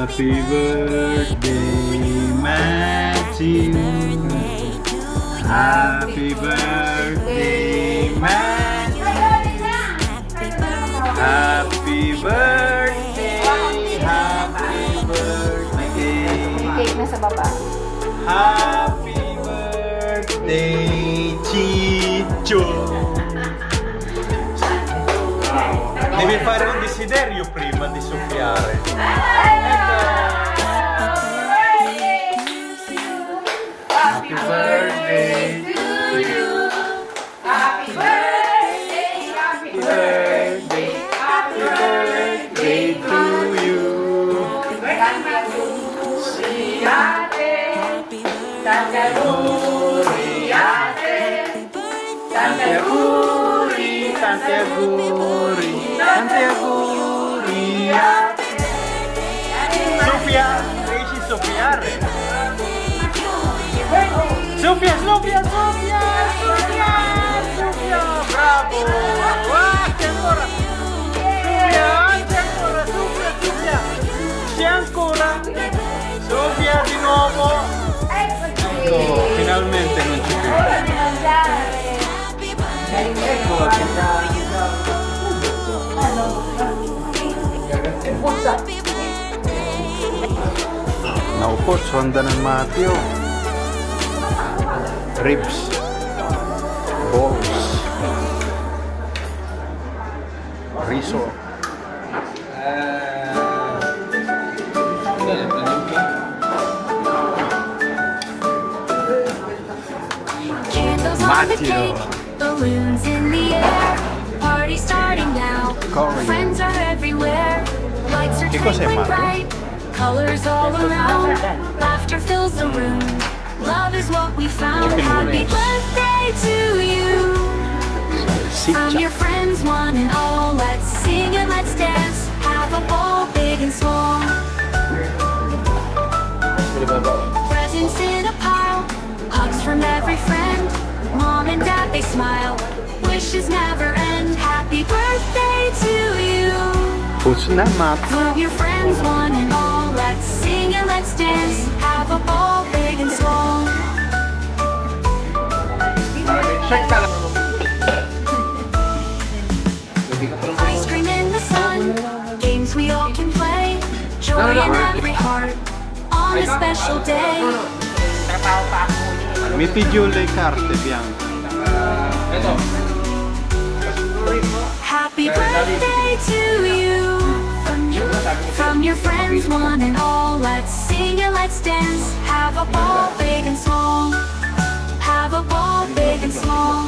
Happy birthday, Matthew. Happy birthday, Matthew. Happy birthday. Happy birthday. Cake na sa baba. Happy birthday, Chicho. Devi fare un desiderio prima di soffiare. Happy birthday to you. Happy birthday. Happy birthday. Happy birthday to you. Tanti auguri a te. Tanti auguri. Tanti auguri. Tanti auguri a te. Sofia, riesci a soffiare? Sofia, Sofia, Sofia, Sofia, Sofia, bravo! Anche ancora! Sofia, anche ancora, Sofia, Sofia! C'è ancora! Sofia di nuovo! Ecco, finalmente non c'è più! Naupo, sonda ng Matthew. Ribs, balls, riso. Candles on the cake, balloons in the air. Party starting now. Friends are everywhere. Lights are twinkling bright. Colors all around. Laughter fills the room. Love is what we found. Happy birthday to you. From your friends, one and all. Let's sing and let's dance. Have a ball, big and small. Presents in a pile. Hugs from every friend. Mom and dad, they smile. Wishes never end. Happy birthday to you. From your friends, one and all. Let's sing and let's dance. Have a ball, big and small. Ice cream in the sun. Games we all can play. Joy in every heart. On a special day. Metti giù le carte bianche. Happy birthday to you. From your friends, one and all. Let's sing and let's dance. Have a ball, big and small. Have a ball, big and small.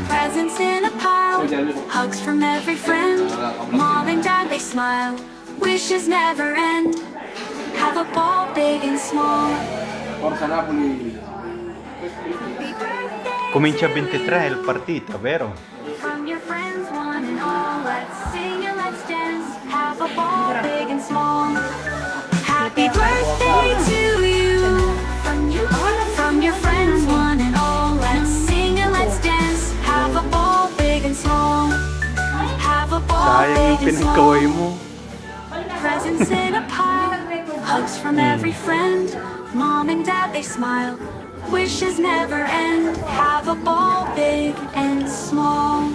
Presents in a pile. Hugs from every friend. Mom and dad, they smile. Wishes never end. Have a ball, big and small. Comincia a 23 il partito, vero? From your friends, one and all. Let's sing and let's dance. Have a ball, big and small. Happy birthday to you. From your friends, one and all. Let's sing and let's dance. Have a ball, big and small. Have a ball, big and small. Presents in a pile. Hugs from every friend. Mom and dad, they smile. Wishes never end. Have a ball, big and small.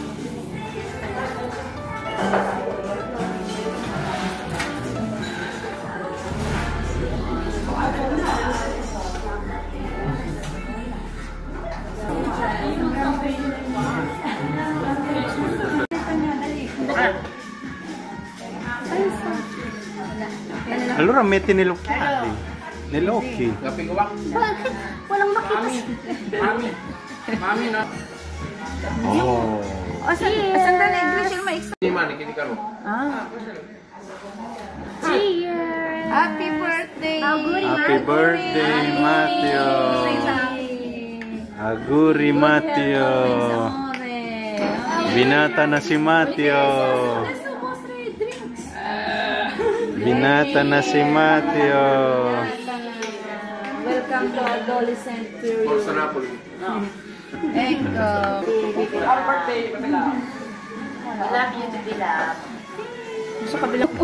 Allora metti negli occhiali, negli occhi. Bakit? Walang makita. Mami na. Oh. Sandali, English yung ma-extra. Cheers! Happy birthday! Happy birthday, Matthew. Auguri, Matthew. Binata na si Matthew. Binata na si Matthew. Welcome to adolescent period. Forza Napoli. Ecco. Happy birthday, Patila. Love you to be loved. Sa kabila po.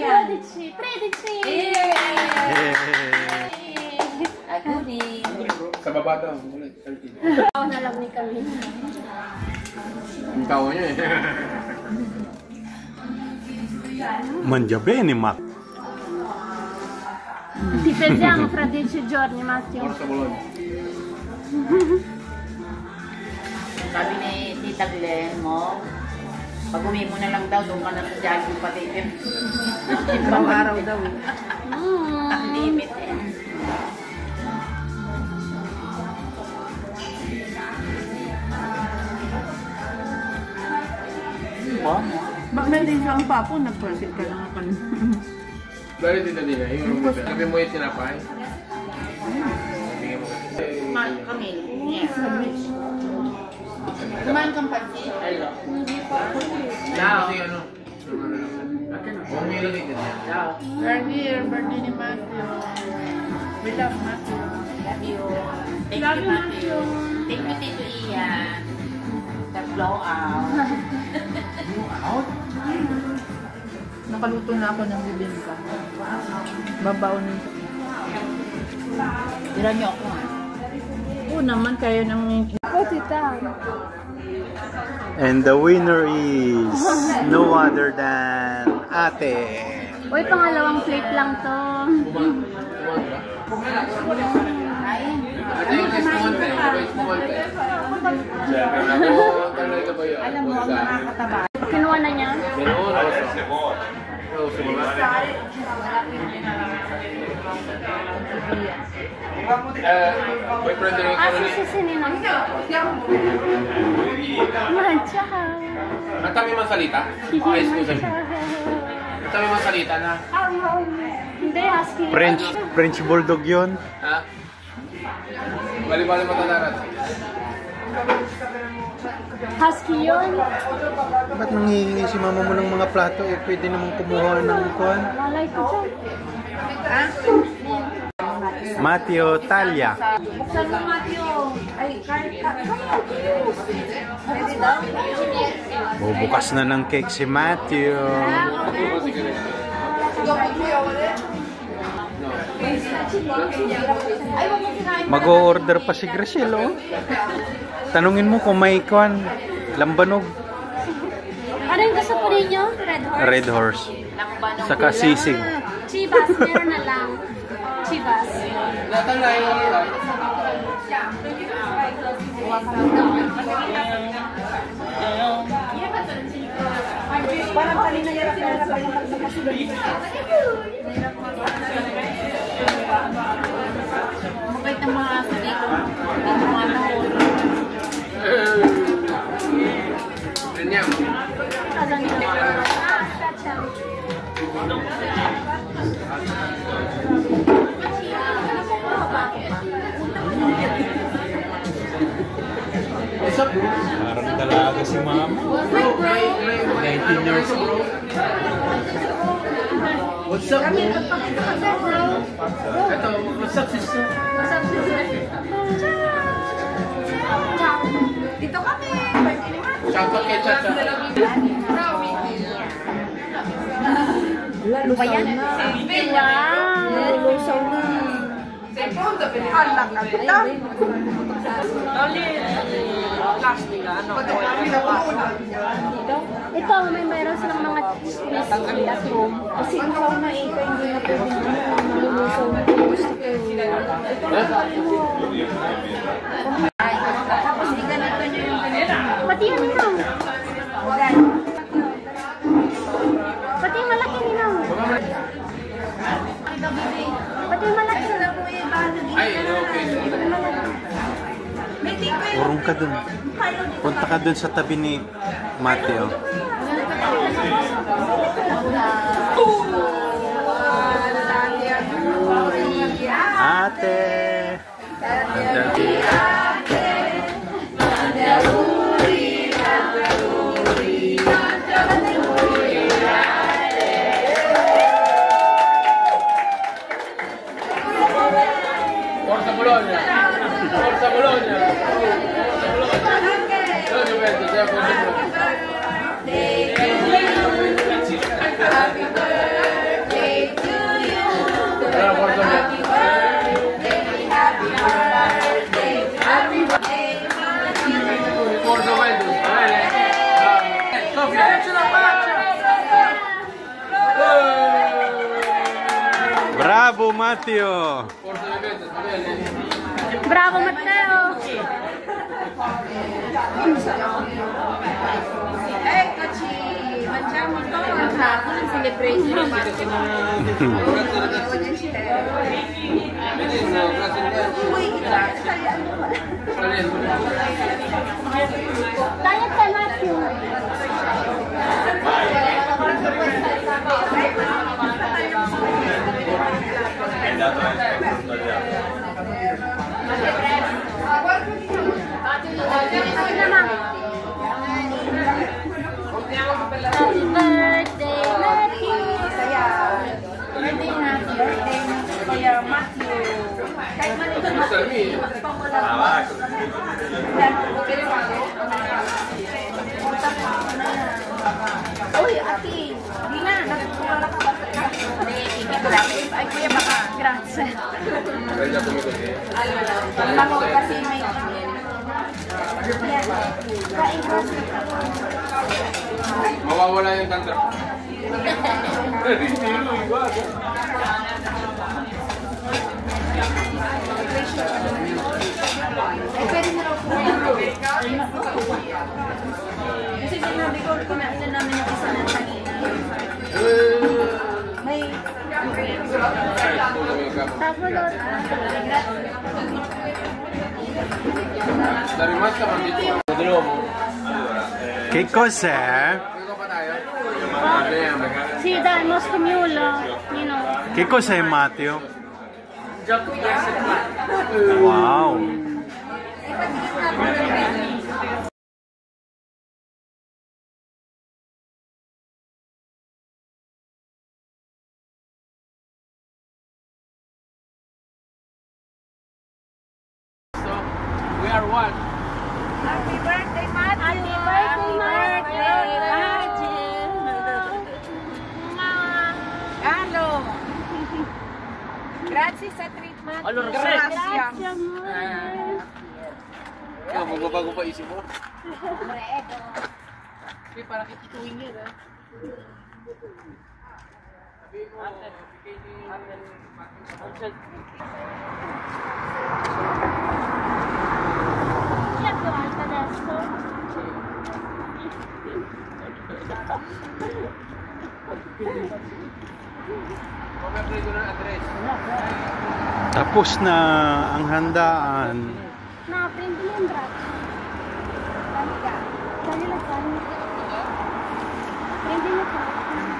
yan? 13. Ako din. Sa baba daw. 13. Ako na lang ni kami. Ang tawa niya eh. Mangia bene, Mac. Ti pesiamo fra 10 giorni, Matteo. Oras sa bulon. Sabi ni Tita Glenn mo, pag uwi mo na lang daw, doon ka na sa jogging pati. Ibang araw daw. Ang limit eh. Bakit din sa ang papo, nagpasit ka lang ako. Dali dito din eh. Yung rumita. Sabi mo yung sinapay. Camille, yes. Kumain kang pansin? Ciao. Kasi ano. Bumi lang ito niya. Ciao. We're here, birthday ni Matthew. We love Matthew. Love you. Thank you, Matthew. Thank you, Tito Ian. The blow out. Nakaluto na ako ng bibingka. Babaw ng... Tira niyo ako. Oo naman, kayo ng... Ako, tita. And the winner is no other than Ate. Uy, pangalawang plate lang to. Ate, yung kumonte. Yung kumonte. Alam mo, ang Nakakataba. Kinuha na niya. Ganoon. Oo, sumabat. Boyfriend din yung Kasi si Sininang. Mancha ka. Ang dami mang salita? Ay, excuse me. Ang dami mang salita na. Hindi, husky. French Bulldog yun. Ha? Bali-bali matalarat. Husky yun. Ba't nanghihingi si mama mo ng mga plato? Eh, pwede namang kumuha ng kuhan. Malay ko dyan. Matteo Talia. Buksan mo, Matthew. Ay, ready daw? Bubukas na ng cake si Matthew. Mag-o-order pa si Graciel, oh. Tanungin mo kung may kuhan, lambanog. Ano yung gusto po ninyo? Red horse? Red horse. Saka sisig. Chivas, meron na lang. Chivas. Parang kanina yung Mabait ng mga aso dito. Ang mga nahol. Ganyan. Parang dalaga si mama. 19 years old. What's up, bro? Ito, what's up, sister? Dito kami. Shoutout kay Chacha. Lusaw na. Wow. Lusaw na. Ito, may mayroon silang mga squeeze at home. Kasi ikaw na ito, hindi na pwedeng malulusaw na gusto ko. Tapos di ganito nyo yung ganito. Pati yan ninaw. Pati yung malaki ninaw. Pati yung malaki. Ay, okay. Urong ka dun. Punta ka dun sa tabi ni Matteo. Bravo, Matthew! Bravo, Mateo! Eh, kachi, mangiamo un po' ang celebration ni Matthew. Tayo kay Matthew. Happy birthday, Matthew! Kaya Matthew. Kahit man ito Uy, ate, di na, nagpapala ka ba? Ay, kuya baka. Grazie. Bango kasi may Mawawala yung tantra. Kasi sinabi ko, kinain na namin yung isa ng kanina. May... Tapos, Dari mas ka man dito. Dalo mo. Che cos'è? Dito pa tayo. Ano sì, dai, mostro miulo. You know. Che cos'è, Matthew? Wow! We are one. Happy birthday, Matthew! Happy birthday, Matthew! Ano? Grazie sa treat, Matthew. Allora, Grazie, amore. Ikaw, magbabago pa isip mo? Hindi, parang kikituin yun, ha? Chi è più alta adesso? Mag-apply ko ng address. Tapos na ang handaan. No, prendi in braccio. Tagli la carne. Prendi il telefono.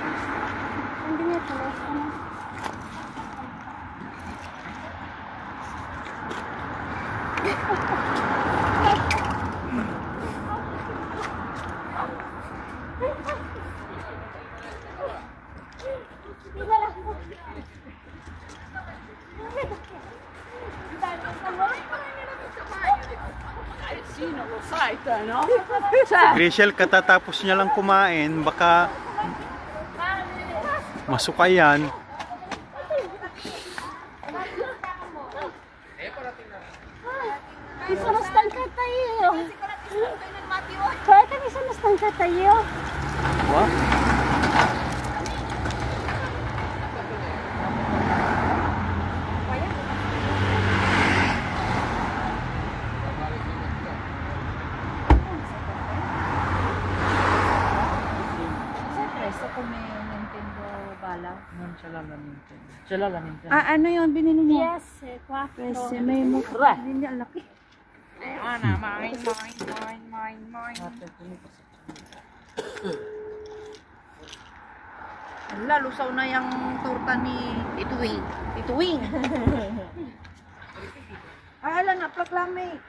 Prendi il telefono. Sino lo sai te, no? Rachel, katatapos niya lang kumain, baka masukayan. Mi sono stancata io. Guarda, mi sono stancata io. What? Presto come Nintendo bala. Non ce l'ha la Nintendo. Ce l'ha la Nintendo. Ah, ano yung binili mo? PS4. May mo. Hindi, ang laki. Ate, Ala, lusaw na yung torta ni Tituwing. Tituwing! Ah, ala, naplak lang, mate.